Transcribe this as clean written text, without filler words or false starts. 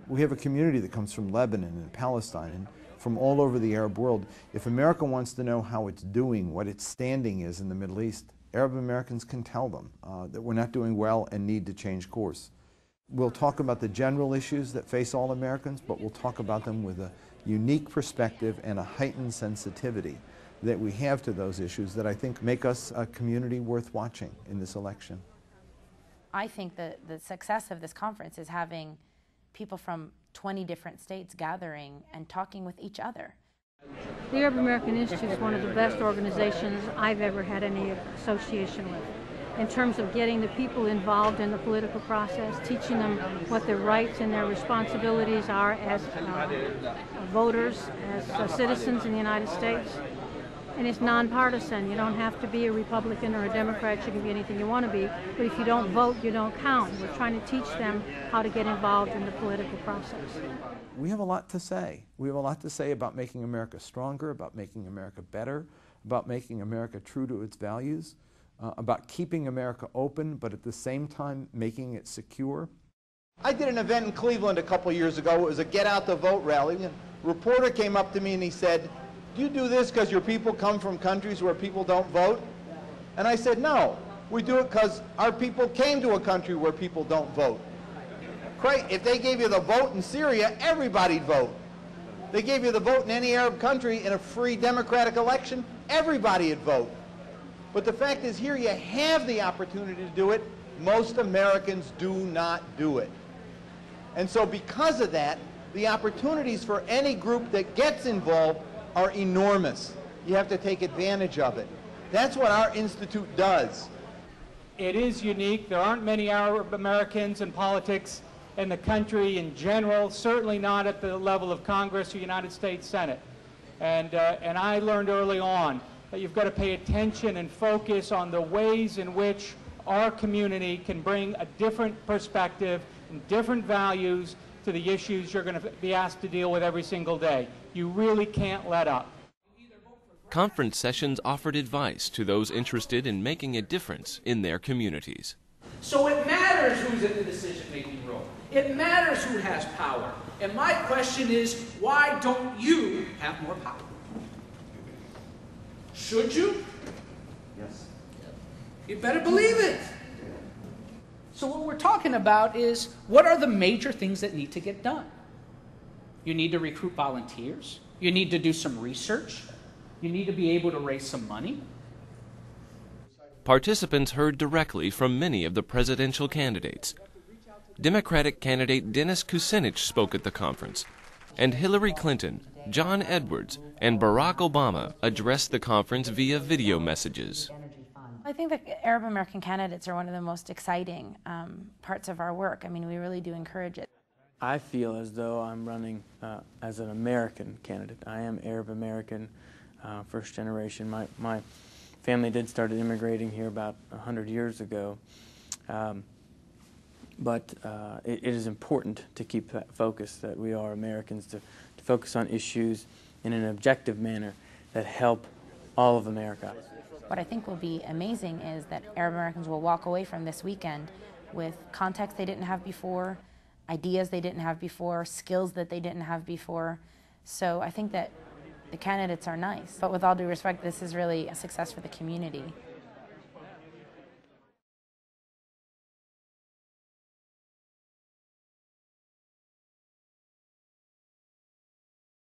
We have a community that comes from Lebanon and Palestine and from all over the Arab world. If America wants to know how it's doing, what its standing is in the Middle East, Arab Americans can tell them that we're not doing well and need to change course. We'll talk about the general issues that face all Americans, but we'll talk about them with a unique perspective and a heightened sensitivity that we have to those issues that I think make us a community worth watching in this election. I think that the success of this conference is having people from 20 different states gathering and talking with each other. The Arab American Institute is one of the best organizations I've ever had any association with, in terms of getting the people involved in the political process, teaching them what their rights and their responsibilities are as voters, as citizens in the United States. And it's nonpartisan. You don't have to be a Republican or a Democrat. You can be anything you want to be. But if you don't vote, you don't count. We're trying to teach them how to get involved in the political process. We have a lot to say. We have a lot to say about making America stronger, about making America better, about making America true to its values, about keeping America open, but at the same time making it secure. I did an event in Cleveland a couple years ago. It was a Get Out the Vote rally. A reporter came up to me and he said, "Do you do this because your people come from countries where people don't vote?" And I said, "No, we do it because our people came to a country where people don't vote." If they gave you the vote in Syria, everybody'd vote. They gave you the vote in any Arab country in a free democratic election, everybody'd vote. But the fact is, here you have the opportunity to do it. Most Americans do not do it. And so because of that, the opportunities for any group that gets involved are enormous. You have to take advantage of it. That's what our institute does. It is unique. There aren't many Arab Americans in politics in the country in general, certainly not at the level of Congress or United States Senate. And I learned early on that you've got to pay attention and focus on the ways in which our community can bring a different perspective and different values to the issues you're going to be asked to deal with every single day. You really can't let up. Conference sessions offered advice to those interested in making a difference in their communities. So it matters who's in the decision-making room. It matters who has power. And my question is, why don't you have more power? Should you? Yes. You better believe it. So what we're talking about is, what are the major things that need to get done? You need to recruit volunteers. You need to do some research. You need to be able to raise some money. Participants heard directly from many of the presidential candidates. Democratic candidate Dennis Kucinich spoke at the conference, and Hillary Clinton, John Edwards, and Barack Obama addressed the conference via video messages. I think the Arab American candidates are one of the most exciting parts of our work. I mean, we really do encourage it. I feel as though I'm running as an American candidate. I am Arab American, first generation. My family did start immigrating here about 100 years ago. But it is important to keep that focus, that we are Americans, to focus on issues in an objective manner that help all of America. What I think will be amazing is that Arab Americans will walk away from this weekend with context they didn't have before, ideas they didn't have before, skills that they didn't have before. So I think that the candidates are nice. But with all due respect, this is really a success for the community.